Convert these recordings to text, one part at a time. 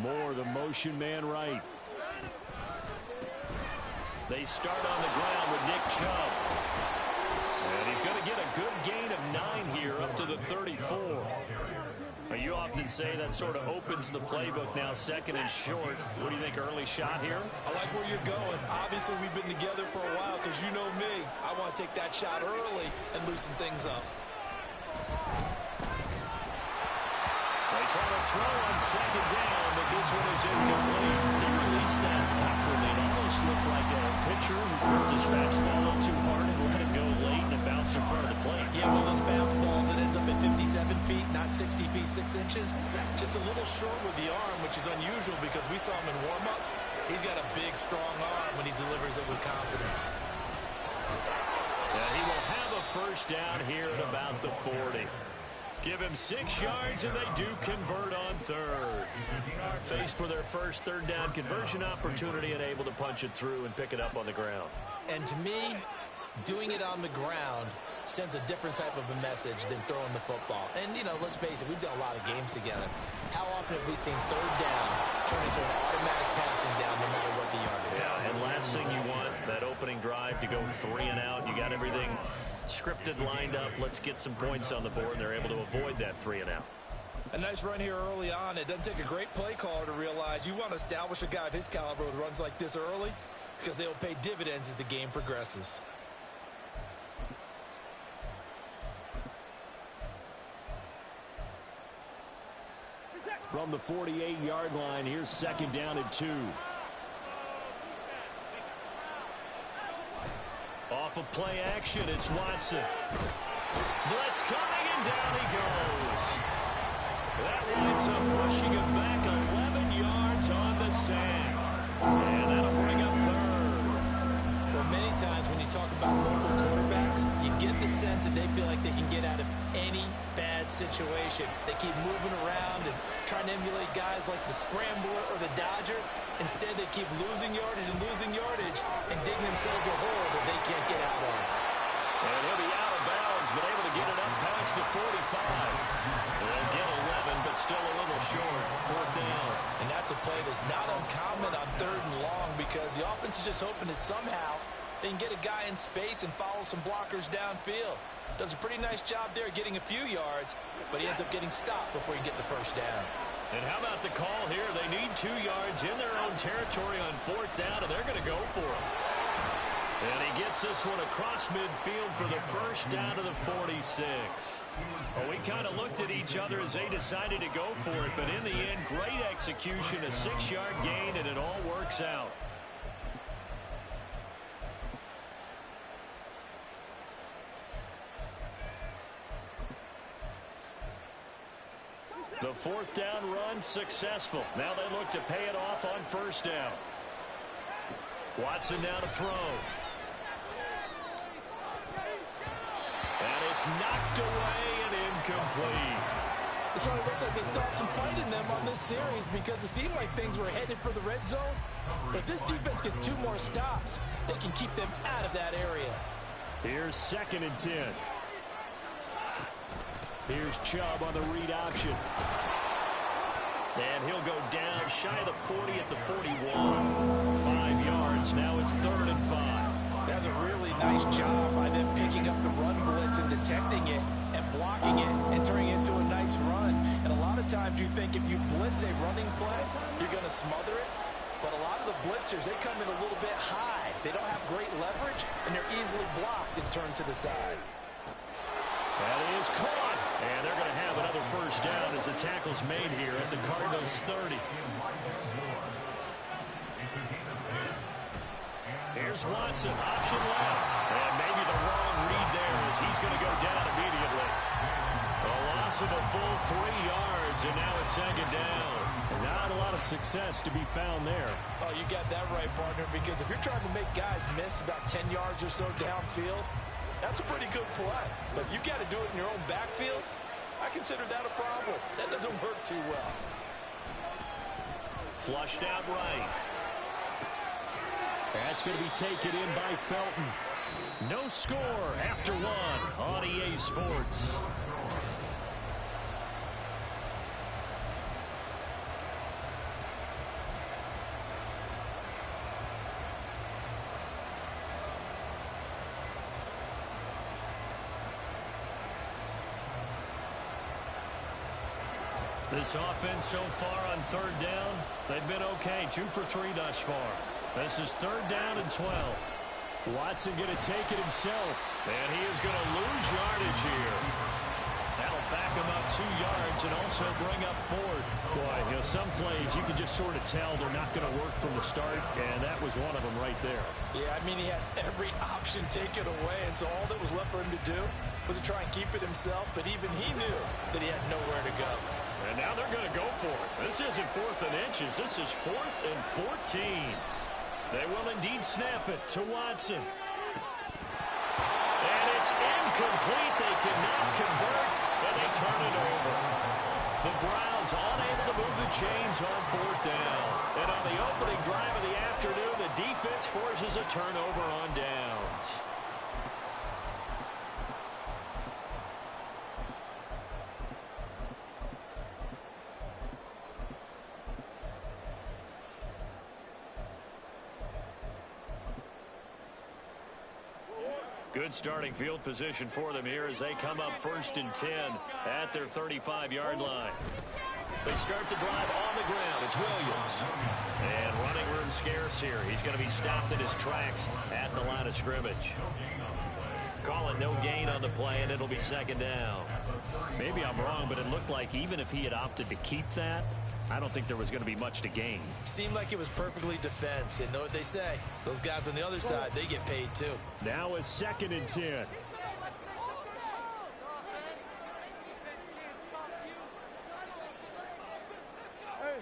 Moore, the motion man right. They start on the ground with Nick Chubb. And he's going to get a good gain of 9 here up to the 34. You often say that sort of opens the playbook now, second and short. What do you think, early shot here? I like where you're going. Obviously, we've been together for a while because you know me. I want to take that shot early and loosen things up. They try to throw on second down, but this one is incomplete. He released that awkwardly. It almost looked like a pitcher who gripped his fastball a little too hard and let it go late, and it bounced in front of the plate. Yeah, one of those fastballs that ends up at 57 feet, not 60 feet, 6 inches. Just a little short with the arm, which is unusual because we saw him in warm-ups. He's got a big, strong arm when he delivers it with confidence. Yeah, he will have a first down here at about the 40. Give him 6 yards, and they do convert on third. Faced with their first third down conversion opportunity and able to punch it through and pick it up on the ground. And to me, doing it on the ground sends a different type of a message than throwing the football. And, you know, let's face it, we've done a lot of games together. How often have we seen third down turn into an automatic passing down no matter what the yard is? Yeah, and last thing you want, that opening drive to go 3 and out. You got everything scripted, lined up. Let's get some points on the board, and they're able to avoid that 3 and out. A nice run here early on. It doesn't take a great play caller to realize you want to establish a guy of his caliber with runs like this early because they'll pay dividends as the game progresses. From the 48-yard line, here's second down and 2. Off of play action, it's Watson. Blitz coming, and down he goes. That winds up pushing him back 11 yards on the sack. And that'll bring up third. Well, many times when you talk about mobile quarterbacks, you get the sense that they feel like they can get out of any bad situation. They keep moving around and trying to emulate guys like the Scrambler or the Dodger. Instead, they keep losing yardage and digging themselves a hole that they can't get out of. And he'll be out of bounds, but able to get it up past the 45. They'll get 11, but still a little short. 4th down. And that's a play that's not uncommon on 3rd and long because the offense is just hoping that somehow they can get a guy in space and follow some blockers downfield. Does a pretty nice job there getting a few yards, but he ends up getting stopped before he get the first down. And how about the call here? They need 2 yards in their own territory on 4th down, and they're going to go for it. And he gets this one across midfield for the first down to the 46. Well, we kind of looked at each other as they decided to go for it, but in the end, great execution, a 6-yard gain, and it all works out. The 4th down run successful. Now they look to pay it off on 1st down. Watson now to throw. And it's knocked away and incomplete. It certainly looks like they still have some fight in them on this series because it seemed like things were headed for the red zone. But if this defense gets 2 more stops, they can keep them out of that area. Here's 2nd and 10. Here's Chubb on the read option. And he'll go down shy of the 40 at the 41. 5 yards. Now it's 3rd and 5. That's a really nice job by them picking up the run blitz and detecting it and blocking it and turning it into a nice run. And a lot of times you think if you blitz a running play, you're going to smother it. But a lot of the blitzers, they come in a little bit high. They don't have great leverage, and they're easily blocked and turned to the side. That is caught. And they're going to have another first down as the tackle's made here at the Cardinals' 30. Here's Watson, option left. And maybe the wrong read there as he's going to go down immediately. A loss of a full 3 yards, and now it's 2nd down. Not a lot of success to be found there. Oh, you got that right, partner, because if you're trying to make guys miss about 10 yards or so downfield, that's a pretty good play. But if you got to do it in your own backfield, I consider that a problem. That doesn't work too well. Flushed out right. That's going to be taken in by Felton. No score after 1 on EA Sports. This offense so far on third down, they've been okay. 2 for 3 thus far. This is third down and 12. Watson going to take it himself. And he is going to lose yardage here. That'll back him up 2 yards and also bring up fourth. Boy, you know, some plays you can just sort of tell they're not going to work from the start, and that was one of them right there. Yeah, I mean, he had every option taken away, and so all that was left for him to do was to try and keep it himself, but even he knew that he had nowhere to go. And now they're going to go for it. This isn't 4th and inches. This is 4th and 14. They will indeed snap it to Watson. And it's incomplete. They cannot convert, and they turn it over. The Browns unable to move the chains on 4th down. And on the opening drive of the afternoon, the defense forces a turnover on downs. Good starting field position for them here as they come up 1st and 10 at their 35-yard line. They start the drive on the ground. It's Williams. And running room scarce here. He's going to be stopped in his tracks at the line of scrimmage. Call it no gain on the play, and it'll be 2nd down. Maybe I'm wrong, but it looked like even if he had opted to keep that, I don't think there was going to be much to gain. Seemed like it was perfectly defense. And know what they say? Those guys on the other side, they get paid too. Now it's 2nd and 10.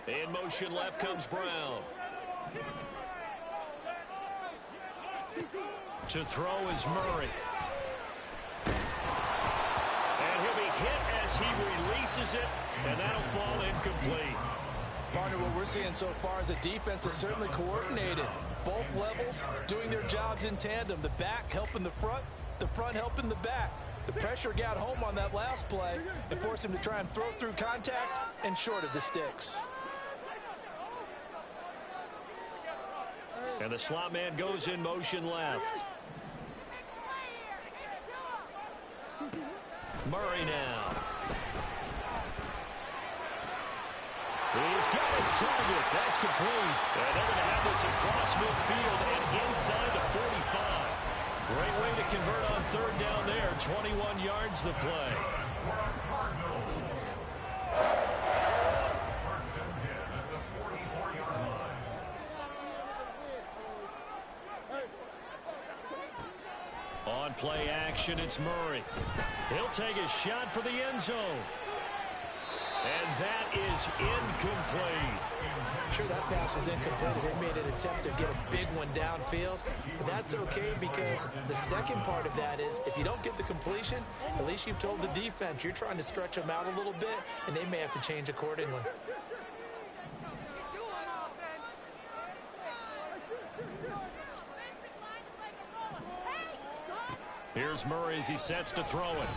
In motion left comes Brown. To throw is Murray. And he'll be hit as he releases it, and that'll fall incomplete. Partner, what we're seeing so far is a defense that's certainly coordinated. Both levels doing their jobs in tandem. The back helping the front helping the back. The pressure got home on that last play and forced him to try and throw through contact and short of the sticks. And the slot man goes in motion left. Murray now. He's got his target. That's complete. And they're going to have this across midfield and inside the 45. Great way to convert on 3rd down there. 21 yards the play. On play action, it's Murray. He'll take a shot for the end zone. And that is incomplete. Sure, that pass was incomplete as they made an attempt to get a big one downfield. But that's okay because the second part of that is if you don't get the completion, at least you've told the defense you're trying to stretch them out a little bit, and they may have to change accordingly. Here's Murray as he sets to throw it.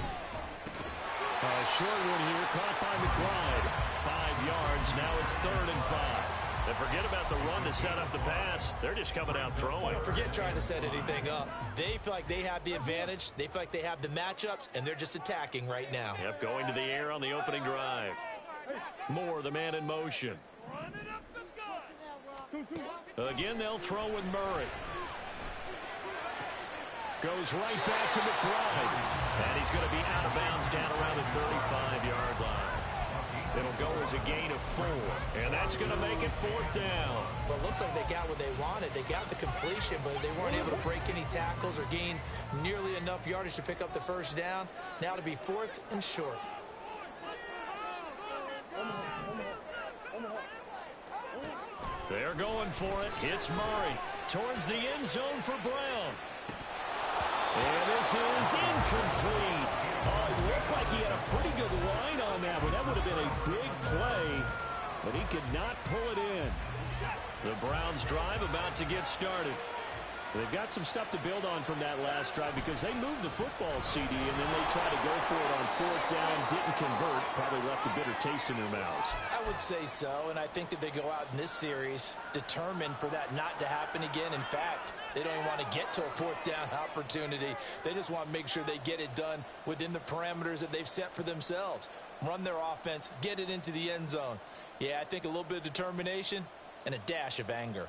A short one here, caught by McBride. 5 yards, now it's 3rd and 5. And forget about the run to set up the pass. They're just coming out throwing. Forget trying to set anything up. They feel like they have the advantage. They feel like they have the matchups, and they're just attacking right now. Yep, going to the air on the opening drive. Moore, the man in motion. Again, they'll throw with Murray. Goes right back to McBride. And he's going to be out of bounds down around the 35-yard line. It'll go as a gain of 4. And that's going to make it 4th down. Well, it looks like they got what they wanted. They got the completion, but they weren't able to break any tackles or gain nearly enough yardage to pick up the 1st down. Now to be 4th and short. They're going for it. It's Murray towards the end zone for Brown. And this is incomplete. Oh, it looked like he had a pretty good line on that one. That would have been a big play, but he could not pull it in. The Browns drive about to get started. They've got some stuff to build on from that last drive because they moved the football, CD, and then they tried to go for it on 4th down, didn't convert, probably left a bitter taste in their mouths. I would say so, and I think that they go out in this series determined for that not to happen again. In fact, they don't even want to get to a 4th down opportunity. They just want to make sure they get it done within the parameters that they've set for themselves. run their offense, get it into the end zone. Yeah, I think a little bit of determination and a dash of anger.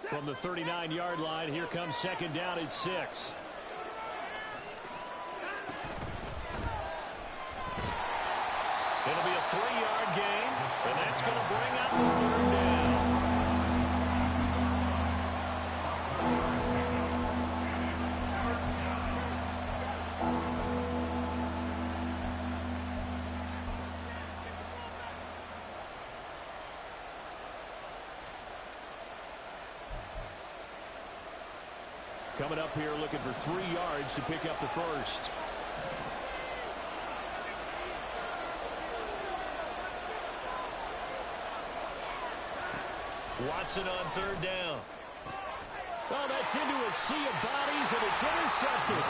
From the 39-yard line, here comes second down at 6. It'll be a 3-yard gain, and that's going to bring up the third down. Coming up here looking for 3 yards to pick up the first. Watson on third down. Oh, that's into a sea of bodies, and it's intercepted.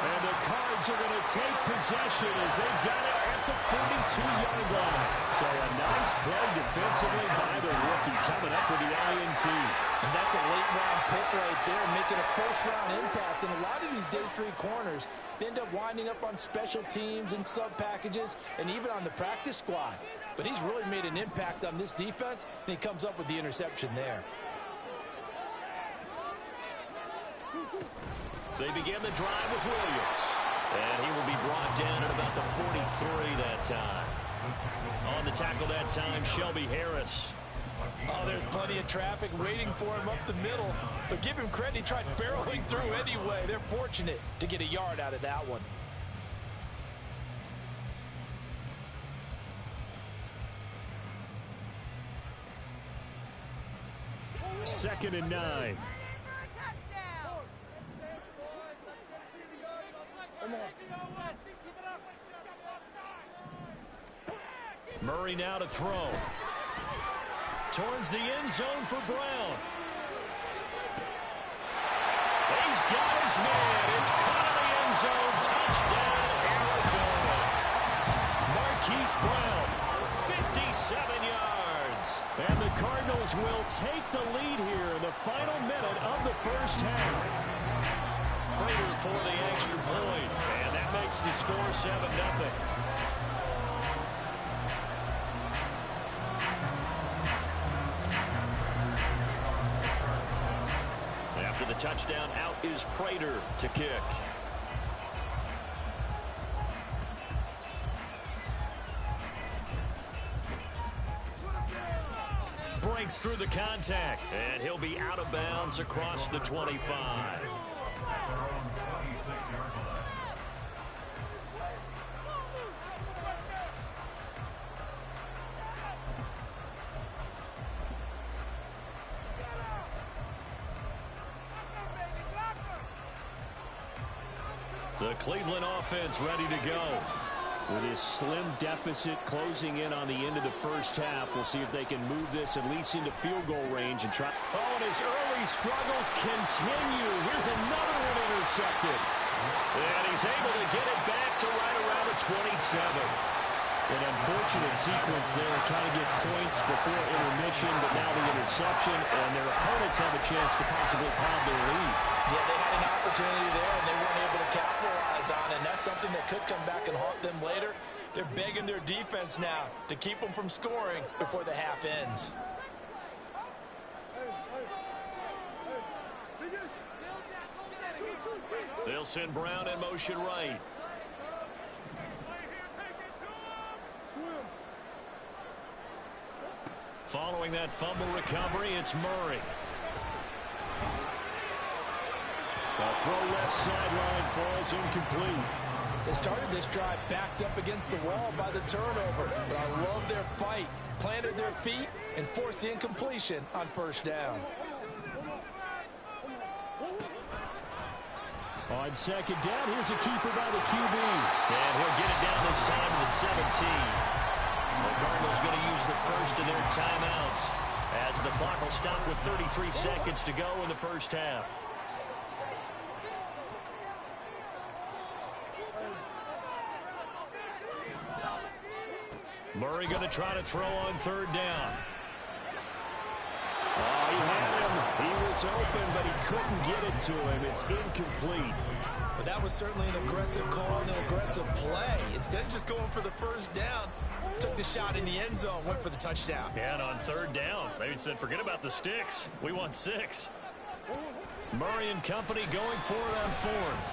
And the Cards are going to take possession as they got it at the 42-yard line. So a nice play defensively by the rookie coming up with the INT. And that's a late-round pick right there, making a first-round impact. And a lot of these day 3 corners, they end up winding up on special teams and sub-packages and even on the practice squad. But he's really made an impact on this defense, and he comes up with the interception there. They begin the drive with Williams. And he will be brought down at about the 43 that time. On the tackle that time, Shelby Harris. Oh, there's plenty of traffic waiting for him up the middle. But give him credit, he tried barreling through anyway. They're fortunate to get a yard out of that one. Second and 9. Murray now to throw. Towards the end zone for Brown. He's got his man. It's caught in the end zone. Touchdown, Arizona. Marquise Brown, 57 yards. And the Cardinals will take the lead here in the final minute of the first half. Prater for the extra point. And that makes the score 7-0. After the touchdown, out is Prater to kick. Breaks through the contact, and he'll be out of bounds across the 25. The Cleveland offense ready to go. With his slim deficit closing in on the end of the first half, we'll see if they can move this at least into field goal range and try. Oh, and his early struggles continue. Here's another one intercepted. And he's able to get it back to right around the 27. An unfortunate sequence there, trying to get points before intermission, but now the interception, and their opponents have a chance to possibly pound their lead. Yeah, they had an opportunity there, and they weren't able to capitalize on it, and that's something that could come back and haunt them later. They're begging their defense now to keep them from scoring before the half ends. They'll send Brown in motion right. Following that fumble recovery, it's Murray. The throw left sideline falls incomplete. They started this drive backed up against the wall by the turnover. But I love their fight. Planted their feet and forced the incompletion on first down. On second down, here's a keeper by the QB. And he'll get it down this time to the 17. The Cardinals going to use the first of their timeouts as the clock will stop with 33 seconds to go in the first half. Murray going to try to throw on third down. Oh, he had him. He was was open, but he couldn't get it to him. It's incomplete. But that was certainly an aggressive call and an aggressive play. Instead of just going for the first down, took the shot in the end zone, went for the touchdown. And on third down, maybe said, forget about the sticks. We want 6. Murray and company going for it on fourth.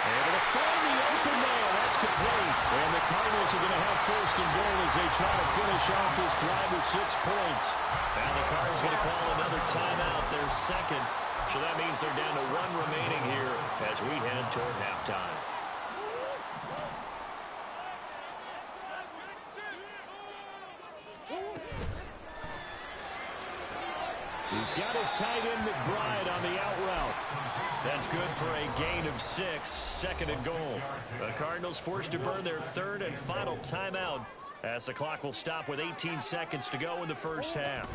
Able to find the open man. That's complete. And the Cardinals are going to have first and goal as they try to finish off this drive with 6 points. And the Cardinals going to call another timeout, their second. So that means they're down to 1 remaining here as we head toward halftime. He's got his tight end McBride on the out route. That's good for a gain of 6, second and goal. The Cardinals forced to burn their third and final timeout as the clock will stop with 18 seconds to go in the first half.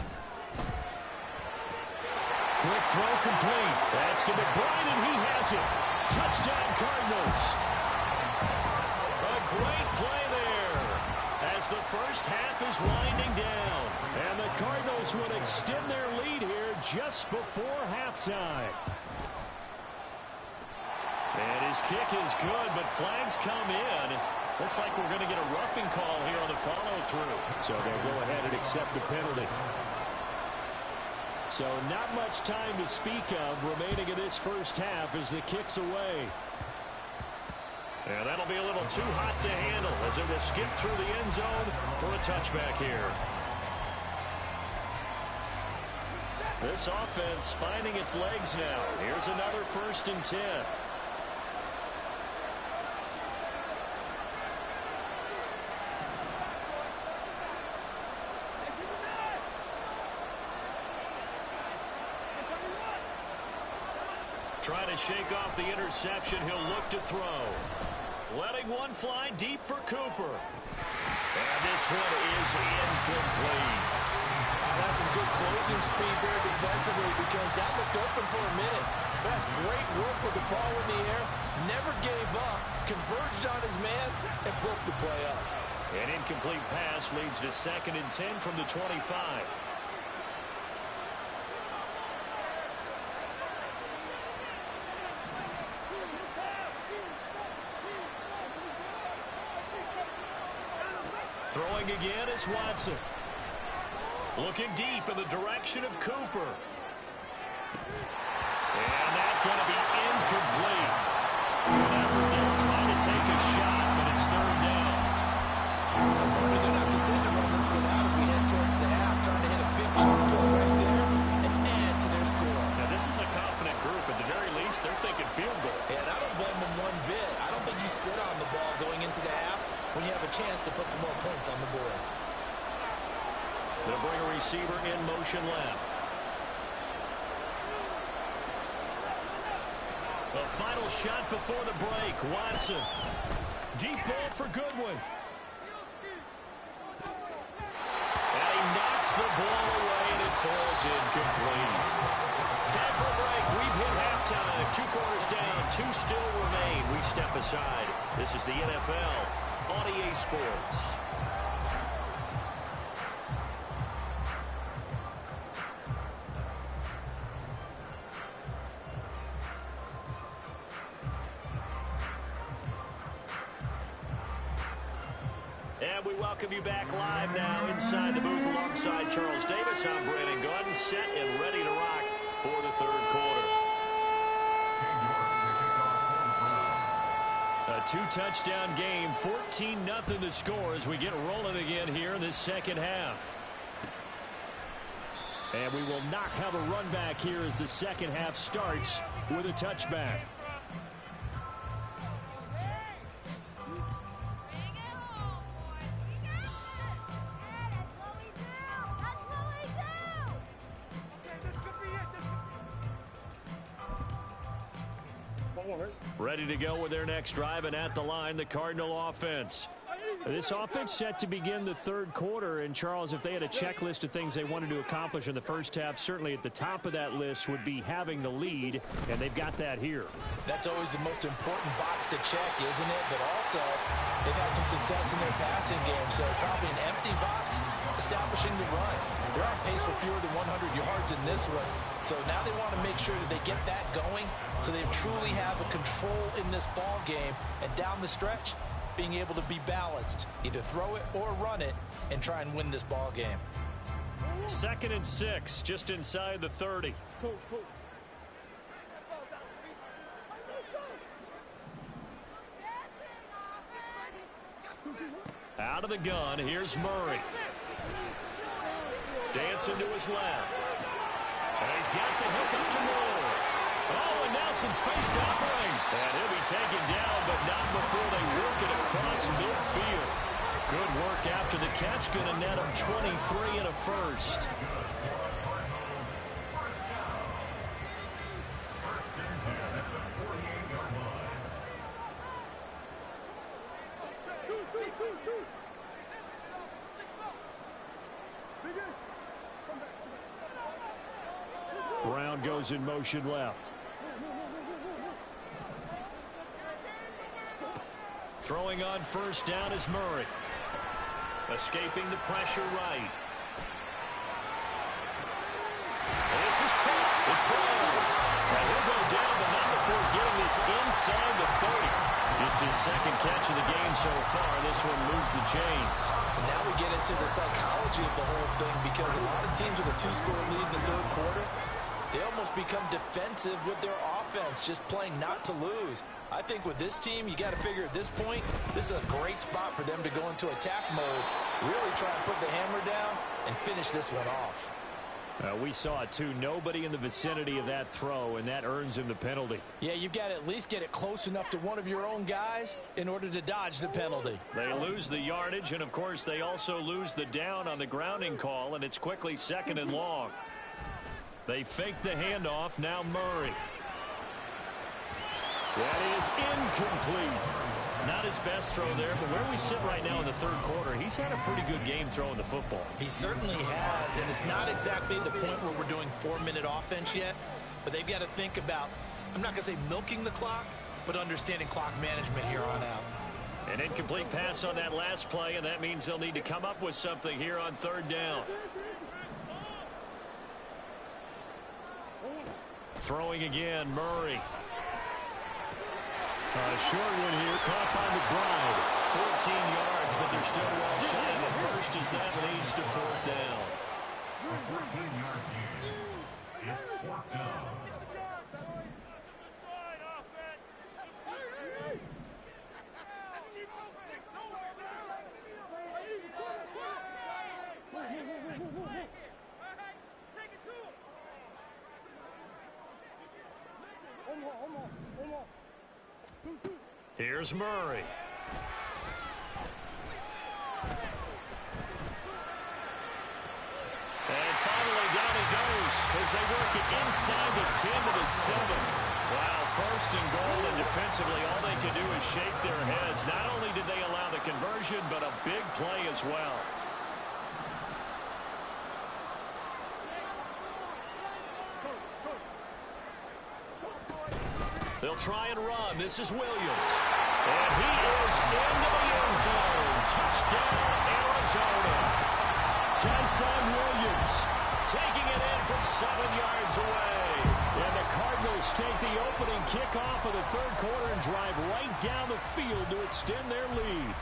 Quick throw complete. That's to McBride, and he has it. Touchdown, Cardinals. A great play there as the first half is winding down. And the Cardinals would extend their lead here just before halftime. And his kick is good, but flags come in. Looks like we're going to get a roughing call here on the follow-through. So they'll go ahead and accept the penalty. So not much time to speak of remaining in this first half as the kick's away. And that'll be a little too hot to handle as it will skip through the end zone for a touchback here. This offense finding its legs now. Here's another 1st and 10. Trying to shake off the interception. He'll look to throw. Letting one fly deep for Cooper. And this one is incomplete. That's some good closing speed there defensively because that looked open for a minute. That's great work with the ball in the air. Never gave up. Converged on his man and broke the play up. An incomplete pass leads to 2nd and 10 from the 25. Throwing again is Watson. Looking deep in the direction of Cooper. And that's going to be incomplete. Good effort there trying to take a shot, but it's third down. They're not content to run this one out as we head towards the half, trying to hit a big chunk play right there and add to their score. Now, this is a confident group. At the very least, they're thinking field goal. And I don't blame them one bit. I don't think you sit on the ball going into the half when you have a chance to put some more points on the board. They'll bring a receiver in motion left. The final shot before the break. Watson. Deep ball for Goodwin. And he knocks the ball away, and it falls incomplete. Time for a break. We've hit halftime. 2 quarters down. 2 still remain. We step aside. This is the NFL on EA Sports. And we welcome you back live now inside the booth alongside Charles Davis. I'm Brandon Gordon, set and ready to rock for the third quarter. A 2-touchdown game, 14-0 the score as we get rolling again here in this second half. And we will not have a run back here as the second half starts with a touchback. Ready to go with their next drive, and at the line, the Cardinal offense. This offense set to begin the third quarter, and Charles, if they had a checklist of things they wanted to accomplish in the first half, certainly at the top of that list would be having the lead, and they've got that here. That's always the most important box to check, isn't it? But also, they've had some success in their passing game, so probably an empty box establishing the run. They're on pace for fewer than 100 yards in this one. So now they want to make sure that they get that going so they truly have a control in this ball game. And down the stretch, being able to be balanced, either throw it or run it, and try and win this ball game. 2nd and 6, just inside the 30. Out of the gun, here's Murray. Dancing to his left. And he's got the hook up to Moore. Oh, and now some space to operate. And he'll be taken down, but not before they work it across midfield. Good work after the catch. Going to net him 23 and a first. Brown goes in motion left. Throwing on first down is Murray. Escaping the pressure right. This is caught. It's Brown. And he'll go down, but not before getting this inside the 30. Just his second catch of the game so far. This one moves the chains. And now we get into the psychology of the whole thing, because a lot of teams with a 2-score lead in the third quarter, they almost become defensive with their offense, just playing not to lose. I think with this team, you got to figure at this point, this is a great spot for them to go into attack mode, really try and put the hammer down and finish this one off. We saw it too. Nobody in the vicinity of that throw, and that earns him the penalty. Yeah, you've got to at least get it close enough to one of your own guys in order to dodge the penalty. They lose the yardage, and of course they also lose the down on the grounding call, and it's quickly 2nd and long. They fake the handoff. Now Murray. That is incomplete. Not his best throw there, but where we sit right now in the third quarter, he's had a pretty good game throwing the football. He certainly has, and it's not exactly the point where we're doing 4-minute offense yet, but they've got to think about, I'm not going to say milking the clock, but understanding clock management here on out. An incomplete pass on that last play, and that means they'll need to come up with something here on 3rd down. Throwing again, Murray. A short one here, caught by McBride. 14 yards, but they're still well shy of the first as that leads to 4th down. 14-yard gain. It's 4th down. Here's Murray. And finally down he goes as they work it inside the 10 to the 7. Wow, 1st and goal, and defensively all they can do is shake their heads. Not only did they allow the conversion, but a big play as well. They'll try and run. This is Williams. And he is into the end zone. Touchdown, Arizona. Tyson Williams taking it in from 7 yards away. And the Cardinals take the opening kickoff of the third quarter and drive right down the field to extend their lead.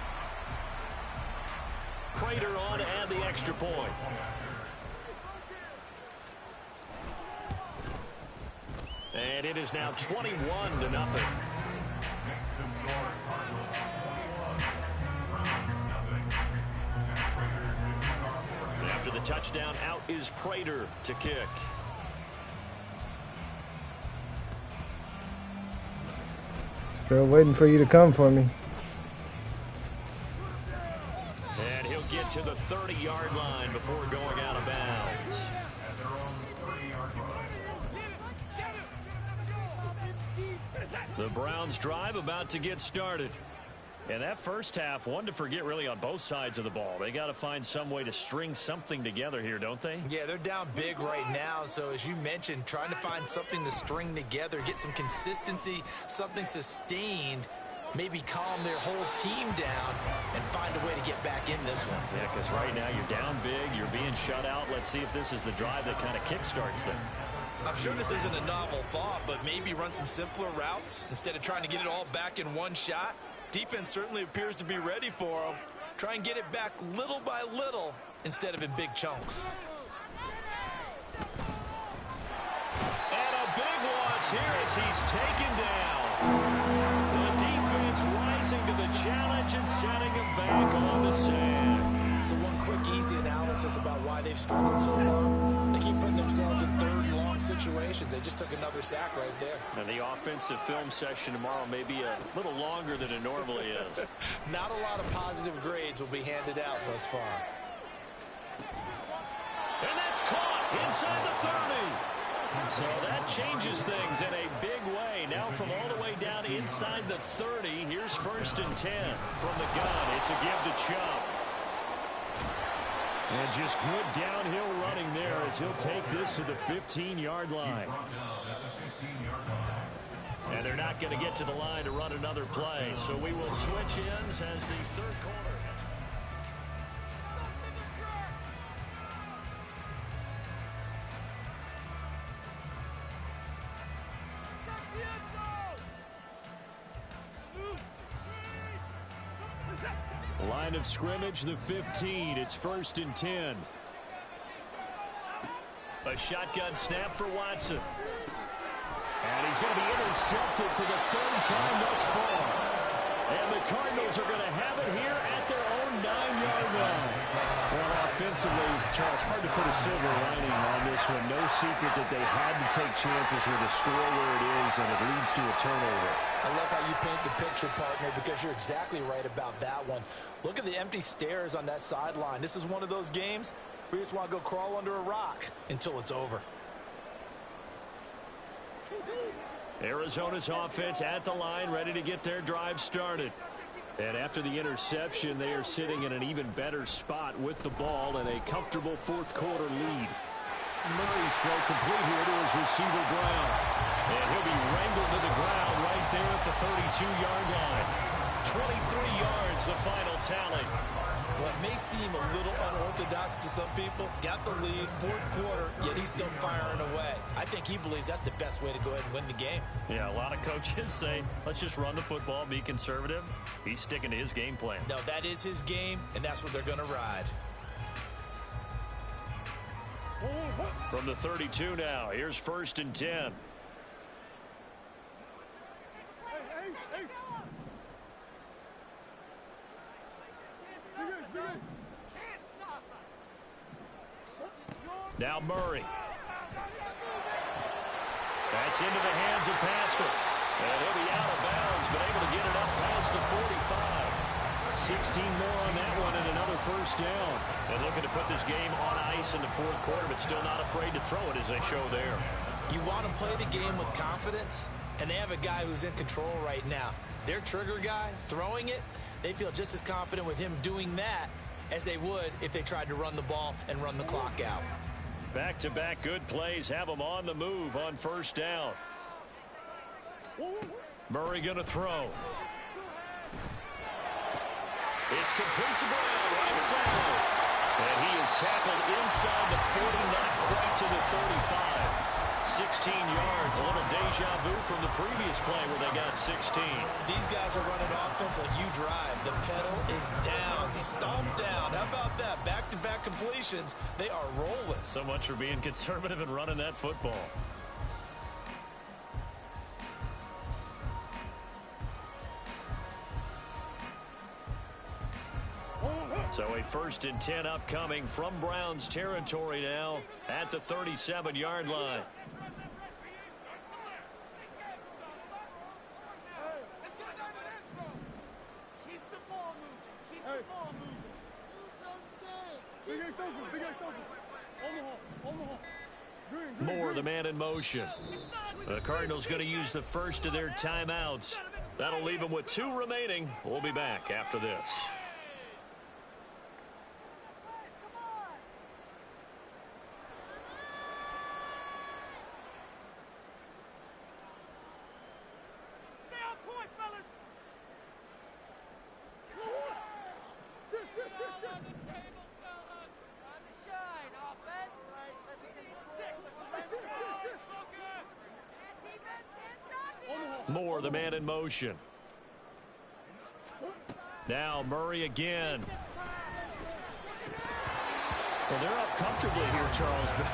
Prater on to add the extra point. And it is now 21-0. After the touchdown, out is Prater to kick. Still waiting for you to come for me. And he'll get to the 30-yard line before going out of bounds. The Browns drive about to get started. And that first half, one to forget really on both sides of the ball. They got to find some way to string something together here, don't they? Yeah, they're down big right now. So as you mentioned, trying to find something to string together, get some consistency, something sustained. maybe calm their whole team down and find a way to get back in this one. Yeah, because right now you're down big, you're being shut out. Let's see if this is the drive that kind of kickstarts them. I'm sure this isn't a novel thought, but maybe run some simpler routes instead of trying to get it all back in one shot. Defense certainly appears to be ready for them. Try and get it back little by little instead of in big chunks. And a big loss here as he's taken down. The defense rising to the challenge and setting him back on the sand. So one quick, easy analysis about why they've struggled so far. They keep putting themselves in third and long situations. They just took another sack right there. And the offensive film session tomorrow may be a little longer than it normally is. Not a lot of positive grades will be handed out thus far. And that's caught inside the 30. So that changes things in a big way. Now from all the way down inside the 30, here's 1st and 10 from the gun. It's a give to Chubb. And just good downhill running there as he'll take this to the 15-yard line. And they're not going to get to the line to run another play. So we will switch ends as the third quarter. Line of scrimmage, the 15. It's 1st and 10. A shotgun snap for Watson. And he's going to be intercepted for the 3rd time thus far. And the Cardinals are going to have it here at their own 9-yard line. Well, offensively, Charles, hard to put a silver lining on this one. No secret that they had to take chances with a score where it is, and it leads to a turnover. I love how you paint the picture, partner, because you're exactly right about that one. Look at the empty stairs on that sideline. This is one of those games where you just want to go crawl under a rock until it's over. Arizona's offense at the line, ready to get their drive started. And after the interception, they are sitting in an even better spot with the ball and a comfortable 4th quarter lead. Murray's throw complete here to his receiver, Brown. And he'll be wrangled to the ground right there at the 32-yard line. 23 yards, the final tally. What may seem a little unorthodox to some people, got the lead, 4th quarter, yet he's still firing away. I think he believes that's the best way to go ahead and win the game. Yeah, a lot of coaches say, let's just run the football, be conservative. He's sticking to his game plan. No, that is his game, and that's what they're going to ride. From the 32 now, here's 1st and 10. Now Murray. That's into the hands of Pascal. And he'll be out of bounds, but able to get it up past the 45. 16 more on that one and another 1st down. And looking to put this game on ice in the 4th quarter, but still not afraid to throw it as they show there. You want to play the game with confidence, and they have a guy who's in control right now. Their trigger guy, throwing it, they feel just as confident with him doing that as they would if they tried to run the ball and run the clock out. Back-to-back good plays have them on the move on 1st down. Murray going to throw. It's complete to Brown, right side. And he is tackled inside the 40, not quite to the 35. 16 yards, a little deja vu from the previous play where they got 16. These guys are running offense like you drive. The pedal is down, stomped down. How about that? Back-to-back completions. They are rolling. So much for being conservative and running that football. So a 1st and 10 upcoming from Browns territory now at the 37-yard line. Moore, the man in motion. The Cardinals going to use the first of their timeouts. That'll leave them with 2 remaining. We'll be back after this. Moore, the man in motion. Now Murray again. Well, they're up comfortably here, Charles, but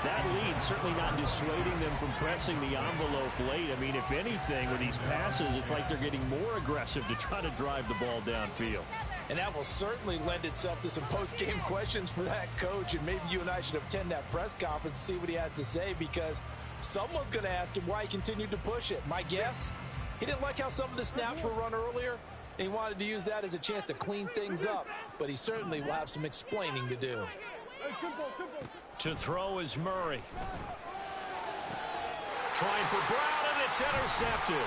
that lead certainly not dissuading them from pressing the envelope late. I mean, if anything, with these passes, it's like they're getting more aggressive to try to drive the ball downfield. And that will certainly lend itself to some post-game questions for that coach, and maybe you and I should attend that press conference and see what he has to say, because someone's going to ask him why he continued to push it. My guess, he didn't like how some of the snaps were run earlier, and he wanted to use that as a chance to clean things up, but he certainly will have some explaining to do. To throw is Murray. Trying for Brown, and it's intercepted.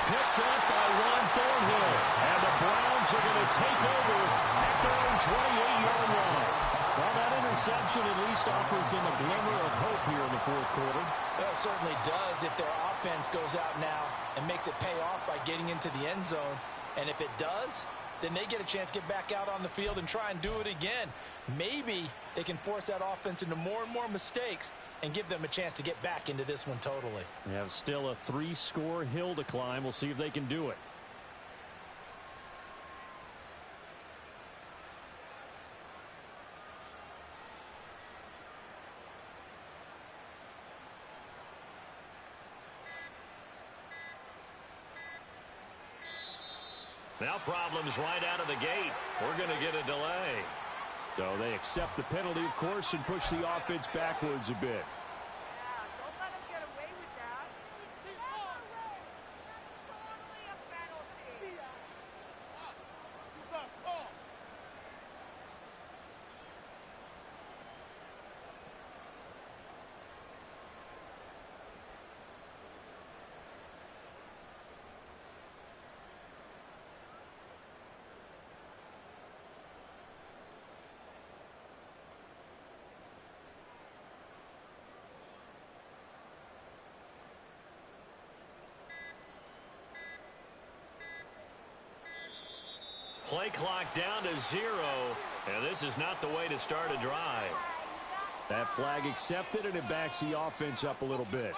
Picked up by Ron Thornhill. And the Browns are going to take over at their own 28-yard line. Well, that interception at least offers them a glimmer of hope here in the fourth quarter. Well, it certainly does if their offense goes out now and makes it pay off by getting into the end zone. And if it does, then they get a chance to get back out on the field and try and do it again. Maybe they can force that offense into more and more mistakes and give them a chance to get back into this one totally. They have still a 3-score hill to climb. We'll see if they can do it. Now problems right out of the gate. We're going to get a delay. So they accept the penalty, of course, and push the offense backwards a bit. Don't let him get away with that. Totally a penalty. Play clock down to 0, and this is not the way to start a drive. That flag accepted, and it backs the offense up a little bit.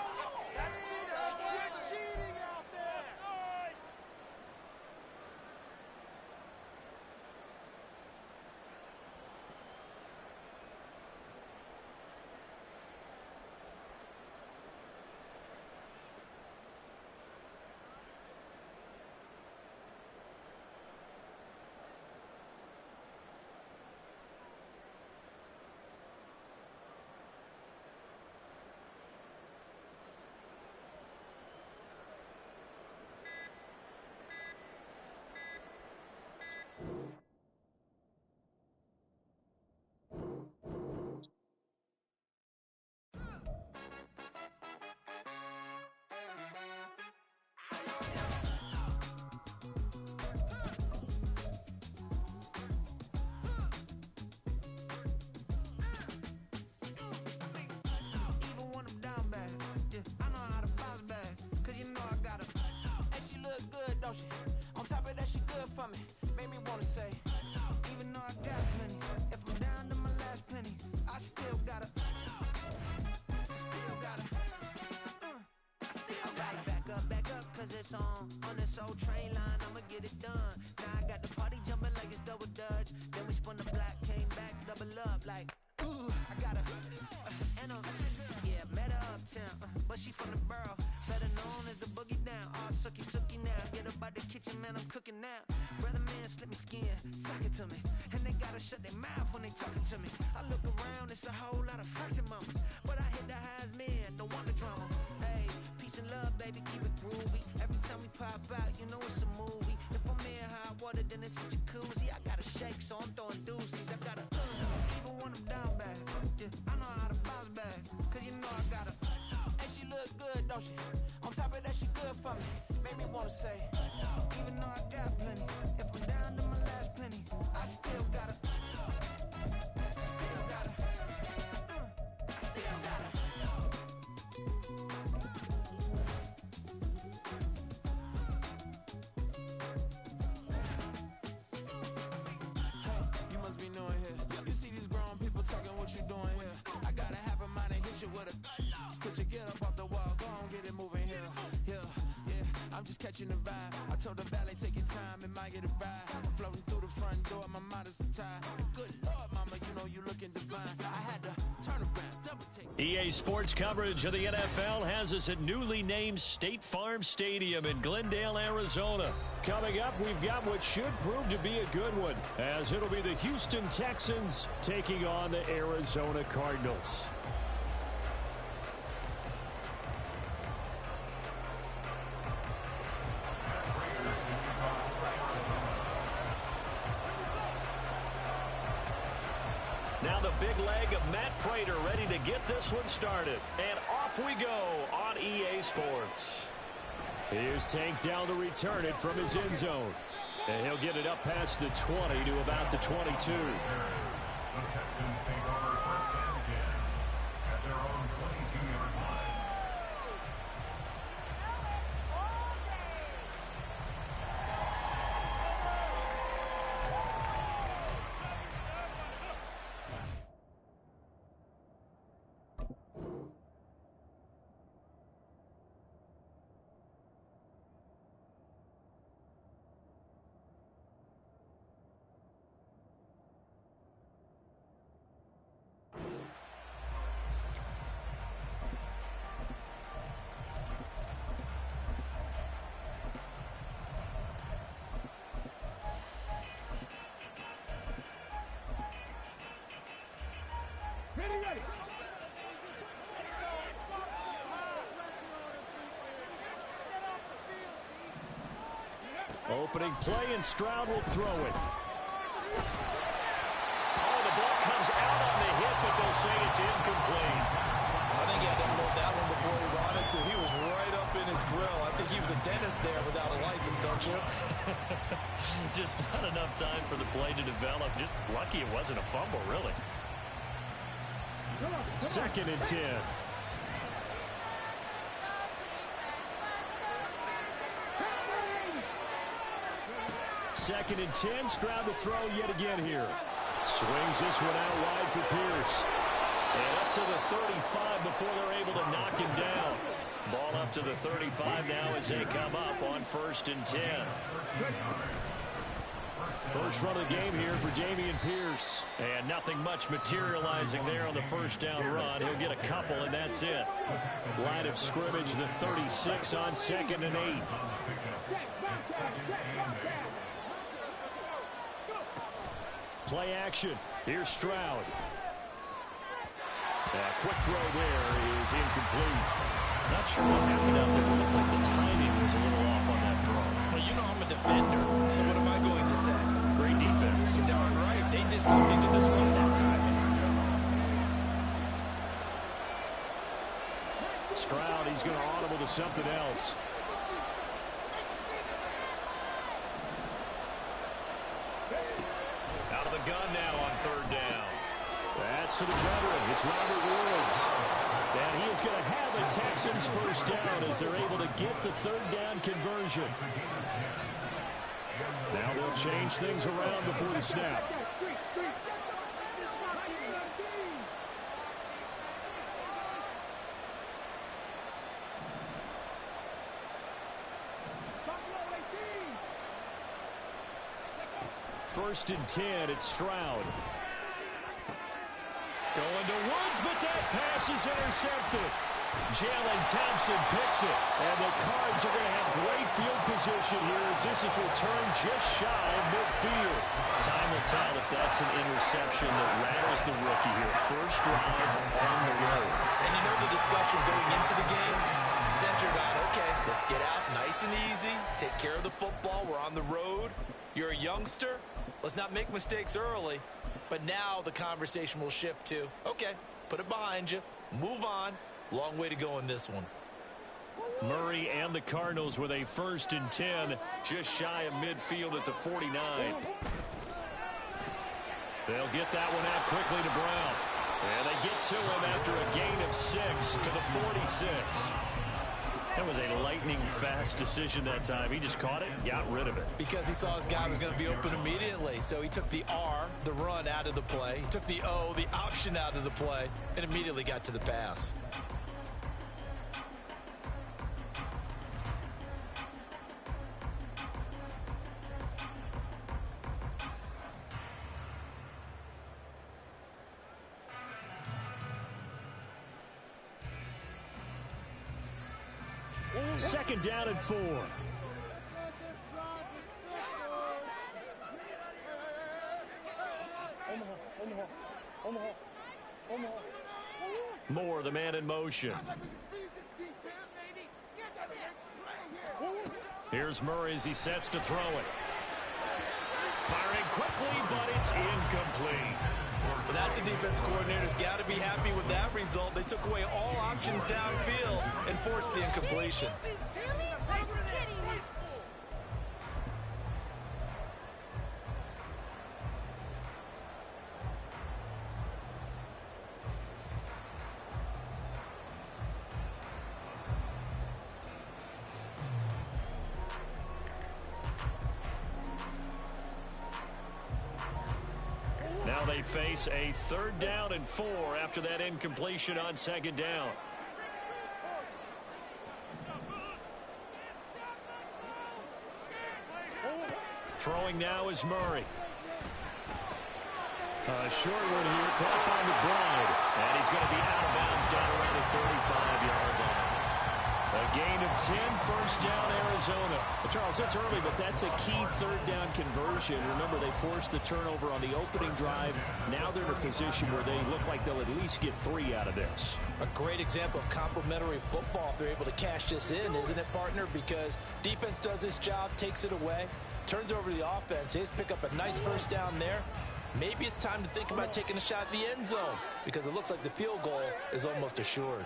On top of that, she good for me. Made me wanna say, even though I got plenty, if I'm down to my last penny, I still gotta back up, cause it's on this old train line, I'ma get it done. Now I got the party jumping like it's double dutch. Then we spun the block, came back, double up, like, ooh, I got met her uptown, but she from the borough, better known as the boogie down. All sookie now, get up out the kitchen, man, I'm cooking now. Brother man, slip me skin, suck it to me, and they gotta shut their mouth when they talking to me. I look around, it's a whole lot of fraction moments, but I hit the highs, man, don't want the drama. Hey, peace and love, baby, keep it groovy. Every time we pop out, you know it's a movie. If I'm in hot water, then it's a jacuzzi. I gotta shake, so I'm throwing deuces. I gotta even when I'm down bad, yeah, I know how to bounce back, cause you know I gotta. And she look good, don't she? On top of that, she good for me. Made me wanna say, even though I got plenty, if I'm down to my last penny, I still gotta. with a just put your get up off the wall, go on, get it moving here. Yeah, I'm just catching the vibe. I told the valet, take your time, it might get a ride. Floating through the front door, my modest attire. Good Lord, mama, you know you looking divine. I had to turn around, double take. EA Sports coverage of the NFL has us at newly named State Farm Stadium in Glendale, Arizona. Coming up, we've got what should prove to be a good one, as it'll be the Houston Texans taking on the Arizona Cardinals. Now the big leg of Matt Prater ready to get this one started. And off we go on EA Sports. Here's Tank down to return it from his end zone. And he'll get it up past the 20 to about the 22. The Texans take over first and 10 at their own 22-yard line. Opening play, and Stroud will throw it. Oh, the ball comes out on the hit, but they'll say it's incomplete. I think he had to unload that one before he wanted to. He was right up in his grill. I think he was a dentist there without a license, don't you? Just not enough time for the play to develop. Just lucky it wasn't a fumble, really. Second and 10. Second and 10. Stroud to throw yet again here. Swings this one out wide for Pierce. And up to the 35 before they're able to knock him down. Ball up to the 35 now as they come up on first and 10. First run of the game here for Dameon Pierce. And nothing much materializing there on the first down run. He'll get a couple, and that's it. Line of scrimmage, the 36 on second and 8. Play action. Here's Stroud. Quick throw there is incomplete. Not sure what happened out there. It looked like the timing was a little off on that throw. Well, you know I'm a defender, so what am I going to say? Great defense. You're darn right. They did something to disrupt that timing. Stroud, he's going to audible to something else. Out of the gun now on third down. That's for the veteran. It's Robert Woods. And he is going to have a Texans first down as they're able to get the third down conversion. Now they'll change things around before the snap. First and 10, it's Stroud. Going to Woods, but that pass is intercepted. Jalen Thompson picks it, and the Cards are going to have great field position here as this is returned just shy of midfield. Time will tell if that's an interception that rattles the rookie here. First drive on the road. And you know the discussion going into the game? Centered on, okay, let's get out nice and easy, take care of the football, we're on the road. You're a youngster, let's not make mistakes early. But now the conversation will shift to, okay, put it behind you, move on. Long way to go in this one. Murray and the Cardinals with a first and 10, just shy of midfield at the 49. They'll get that one out quickly to Brown. And they get to him after a gain of 6 to the 46. That was a lightning-fast decision that time. He just caught it, got rid of it. Because he saw his guy was going to be open immediately. So he took the R, the run, out of the play. He took the O, the option, out of the play, and immediately got to the pass. Second down and 4. Moore, the man in motion. Here's Murray as he sets to throw it. Firing quickly, but it's incomplete. Well, that's a defense coordinator's got to be happy with that result. They took away all options downfield and forced the incompletion. Now they face a 3rd down and 4 after that incompletion on 2nd down. Throwing now is Murray. A short one here, caught by McBride. And he's going to be out of bounds down around the 35-yard line. A gain of 10, first down, Arizona. Well, Charles, it's early, but that's a key 3rd down conversion. Remember, they forced the turnover on the opening drive. Now they're in a position where they look like they'll at least get 3 out of this. A great example of complementary football if they're able to cash this in, isn't it, partner? Because defense does this job, takes it away, turns over the offense. They just pick up a nice first down there. Maybe it's time to think about taking a shot at the end zone because it looks like the field goal is almost assured.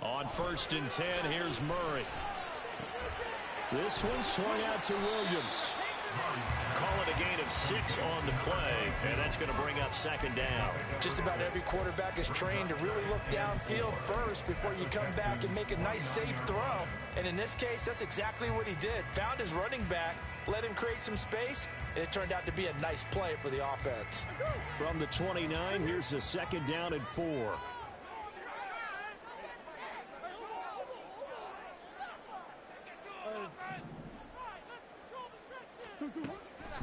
On 1st and 10, here's Murray. This one swung out to Williams. Call it a gain of 6 on the play, and that's going to bring up 2nd down. Just about every quarterback is trained to really look downfield first before you come back and make a nice, safe throw. And in this case, that's exactly what he did. Found his running back, let him create some space, and it turned out to be a nice play for the offense. From the 29, here's the 2nd down and 4.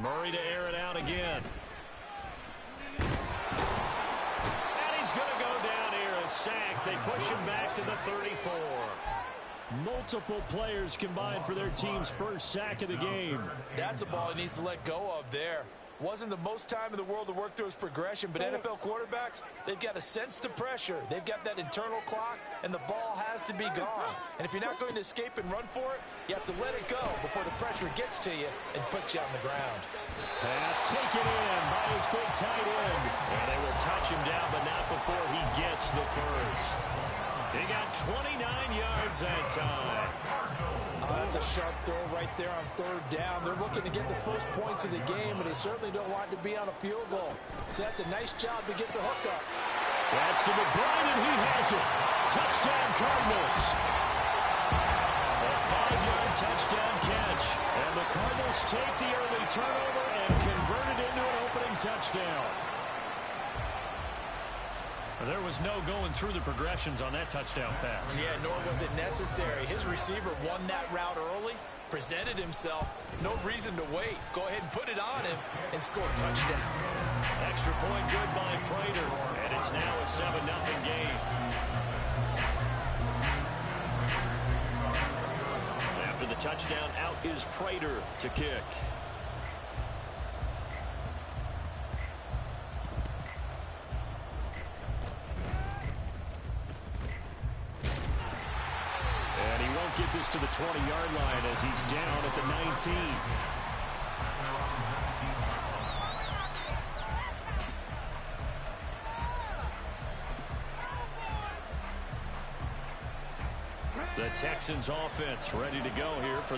Murray to air it out again. And he's going to go down here, a sack. They push him back to the 34. Multiple players combined for their team's first sack of the game. That's a ball he needs to let go of there. Wasn't the most time in the world to work through his progression, but NFL quarterbacks, they've got a sense to pressure. They've got that internal clock, and the ball has to be gone. And if you're not going to escape and run for it, you have to let it go before the pressure gets to you and puts you on the ground. Pass taken in by his big tight end. And they will touch him down, but not before he gets the first. He got 29 yards that time. That's a sharp throw right there on 3rd down. They're looking to get the first points of the game, and they certainly don't want it to be on a field goal. So that's a nice job to get the hook up. That's to McBride, and he has it. Touchdown, Cardinals. A 5-yard touchdown catch. And the Cardinals take the early turnover and convert it into an opening touchdown. There was no going through the progressions on that touchdown pass. Yeah, nor was it necessary. His receiver won that route early, presented himself. No reason to wait. Go ahead and put it on him and score a touchdown. Extra point good by Prater, and it's now a 7-0 game. After the touchdown, out is Prater to kick. Get this to the 20-yard line as he's down at the 19. The Texans offense ready to go here for